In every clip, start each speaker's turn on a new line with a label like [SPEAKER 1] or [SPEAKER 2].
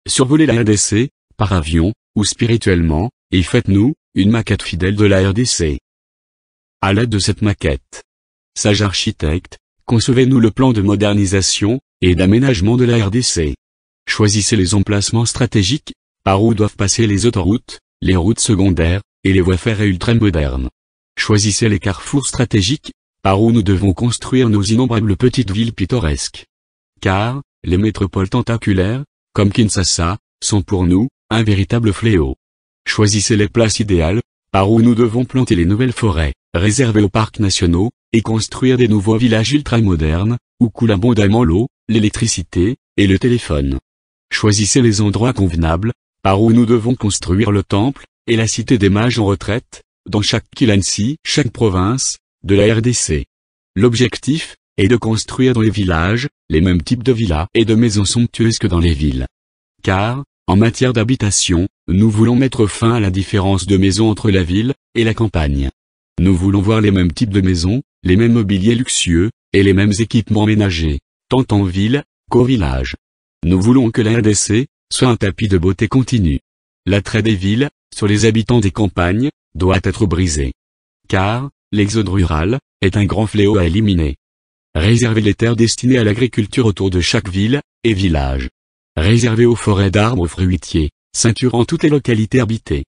[SPEAKER 1] survolez la RDC, par avion, ou spirituellement, et faites-nous, une maquette fidèle de la RDC. À l'aide de cette maquette, sage architecte, concevez-nous le plan de modernisation, et d'aménagement de la RDC. Choisissez les emplacements stratégiques, par où doivent passer les autoroutes, les routes secondaires, et les voies ferrées ultramodernes. Choisissez les carrefours stratégiques, par où nous devons construire nos innombrables petites villes pittoresques. Car, les métropoles tentaculaires, comme Kinshasa, sont pour nous, un véritable fléau. Choisissez les places idéales, par où nous devons planter les nouvelles forêts, réservées aux parcs nationaux, et construire des nouveaux villages ultramodernes, où coule abondamment l'eau, l'électricité, et le téléphone. Choisissez les endroits convenables, par où nous devons construire le temple, et la cité des mages en retraite, dans chaque Kilansi, chaque province, de la RDC. L'objectif, est de construire dans les villages, les mêmes types de villas et de maisons somptueuses que dans les villes. Car, en matière d'habitation, nous voulons mettre fin à la différence de maisons entre la ville, et la campagne. Nous voulons voir les mêmes types de maisons, les mêmes mobiliers luxueux, et les mêmes équipements ménagers, tant en ville, qu'au village. Nous voulons que la RDC, soit un tapis de beauté continue. L'attrait des villes, sur les habitants des campagnes, doit être brisé. Car, l'exode rural, est un grand fléau à éliminer. Réservez les terres destinées à l'agriculture autour de chaque ville, et village. Réservez aux forêts d'arbres fruitiers, ceinturant toutes les localités habitées.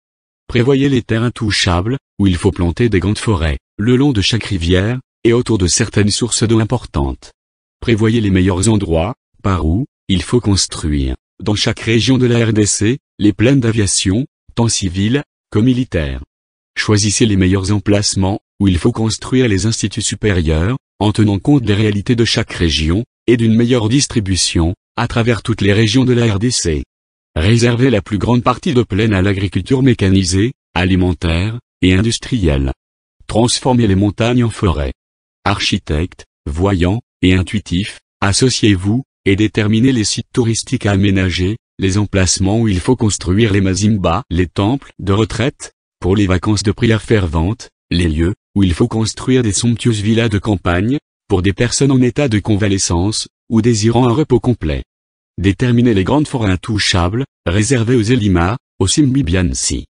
[SPEAKER 1] Prévoyez les terres intouchables, où il faut planter des grandes forêts, le long de chaque rivière, et autour de certaines sources d'eau importantes. Prévoyez les meilleurs endroits, par où, il faut construire, dans chaque région de la RDC, les plaines d'aviation, tant civiles, que militaires. Choisissez les meilleurs emplacements, où il faut construire les instituts supérieurs, en tenant compte des réalités de chaque région, et d'une meilleure distribution, à travers toutes les régions de la RDC. Réservez la plus grande partie de plaine à l'agriculture mécanisée, alimentaire, et industrielle. Transformez les montagnes en forêts. Architectes, voyants, et intuitifs, associez-vous, et déterminez les sites touristiques à aménager, les emplacements où il faut construire les mazimba, les temples de retraite, pour les vacances de prière fervente, les lieux, où il faut construire des somptueuses villas de campagne, pour des personnes en état de convalescence, ou désirant un repos complet. Déterminez les grandes forêts intouchables, réservées aux Elima, aux Simbibiansi.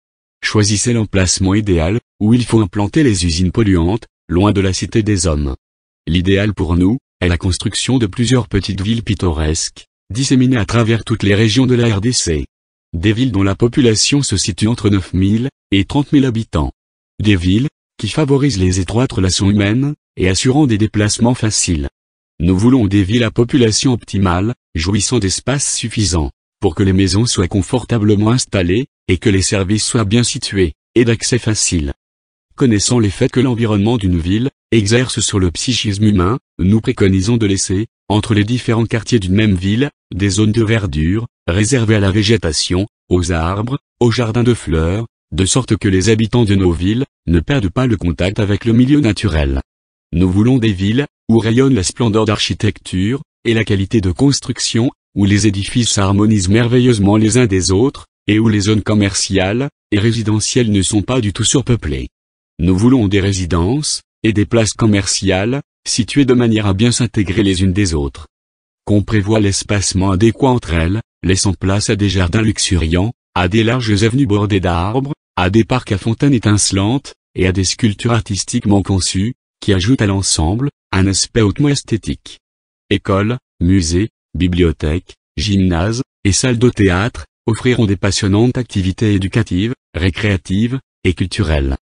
[SPEAKER 1] Choisissez l'emplacement idéal, où il faut implanter les usines polluantes, loin de la cité des hommes. L'idéal pour nous, est la construction de plusieurs petites villes pittoresques, disséminées à travers toutes les régions de la RDC. Des villes dont la population se situe entre 9 000 et 30 000 habitants. Des villes, qui favorisent les étroites relations humaines, et assurant des déplacements faciles. Nous voulons des villes à population optimale, jouissant d'espaces suffisants, pour que les maisons soient confortablement installées, et que les services soient bien situés, et d'accès facile. Connaissant l'effet que l'environnement d'une ville, exerce sur le psychisme humain, nous préconisons de laisser, entre les différents quartiers d'une même ville, des zones de verdure, réservées à la végétation, aux arbres, aux jardins de fleurs, de sorte que les habitants de nos villes, ne perdent pas le contact avec le milieu naturel. Nous voulons des villes, où rayonne la splendeur d'architecture, et la qualité de construction, où les édifices s'harmonisent merveilleusement les uns des autres, et où les zones commerciales, et résidentielles ne sont pas du tout surpeuplées. Nous voulons des résidences, et des places commerciales, situées de manière à bien s'intégrer les unes des autres. Qu'on prévoie l'espacement adéquat entre elles, laissant place à des jardins luxuriants, à des larges avenues bordées d'arbres, à des parcs à fontaines étincelantes, et à des sculptures artistiquement conçues, qui ajoutent à l'ensemble, un aspect hautement esthétique. Écoles, musées, bibliothèques, gymnases, et salles de théâtre, offriront des passionnantes activités éducatives, récréatives, et culturelles.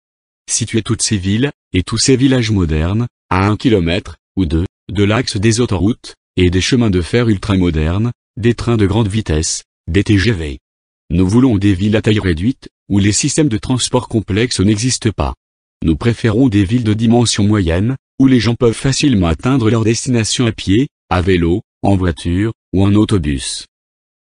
[SPEAKER 1] Situer toutes ces villes, et tous ces villages modernes, à 1 kilomètre, ou 2, de l'axe des autoroutes, et des chemins de fer ultramodernes, des trains de grande vitesse, des TGV. Nous voulons des villes à taille réduite, où les systèmes de transport complexes n'existent pas. Nous préférons des villes de dimension moyenne, où les gens peuvent facilement atteindre leur destination à pied, à vélo, en voiture, ou en autobus.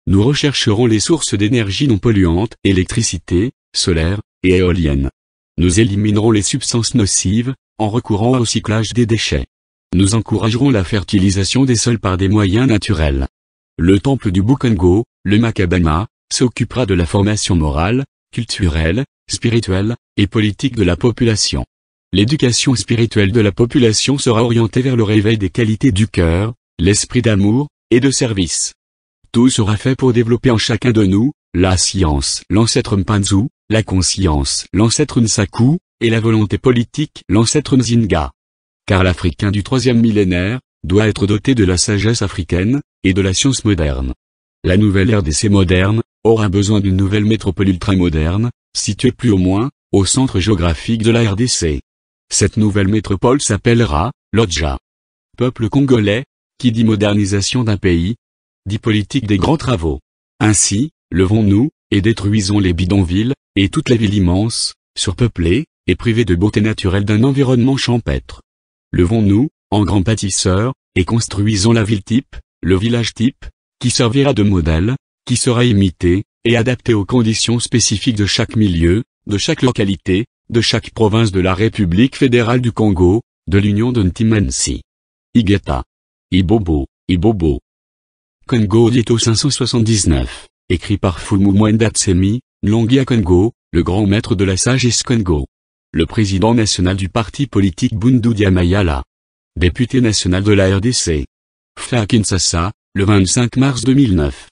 [SPEAKER 1] Nous rechercherons les sources d'énergie non polluantes, électricité, solaire, et éolienne. Nous éliminerons les substances nocives, en recourant au recyclage des déchets. Nous encouragerons la fertilisation des sols par des moyens naturels. Le temple du Bukongo, le Makabama, s'occupera de la formation morale, culturelle, spirituelle, et politique de la population. L'éducation spirituelle de la population sera orientée vers le réveil des qualités du cœur, l'esprit d'amour, et de service. Tout sera fait pour développer en chacun de nous, la science, l'ancêtre Mpanzu, la conscience, l'ancêtre Nsaku, et la volonté politique, l'ancêtre Nzinga. Car l'Africain du 3e millénaire, doit être doté de la sagesse africaine, et de la science moderne. La nouvelle RDC moderne, aura besoin d'une nouvelle métropole ultramoderne, située plus au moins, au centre géographique de la RDC. Cette nouvelle métropole s'appellera, Lodja. Peuple congolais, qui dit modernisation d'un pays, dit politique des grands travaux. Ainsi, levons-nous, et détruisons les bidonvilles, et toutes les villes immenses, surpeuplées, et privées de beauté naturelle d'un environnement champêtre. Levons-nous, en grands bâtisseurs, et construisons la ville type, le village type, qui servira de modèle, qui sera imité, et adapté aux conditions spécifiques de chaque milieu, de chaque localité, de chaque province de la République fédérale du Congo, de l'Union de Ntimansi. Igeta. Ibobo, Ibobo. Congo Dito 579, écrit par Fumu Mwenda Tsemi, Nlongia Congo, le grand maître de la sagesse Congo. Le président national du parti politique Bundu Diamayala. Député national de la RDC. Fait à Kinshasa, le 25 mars 2009.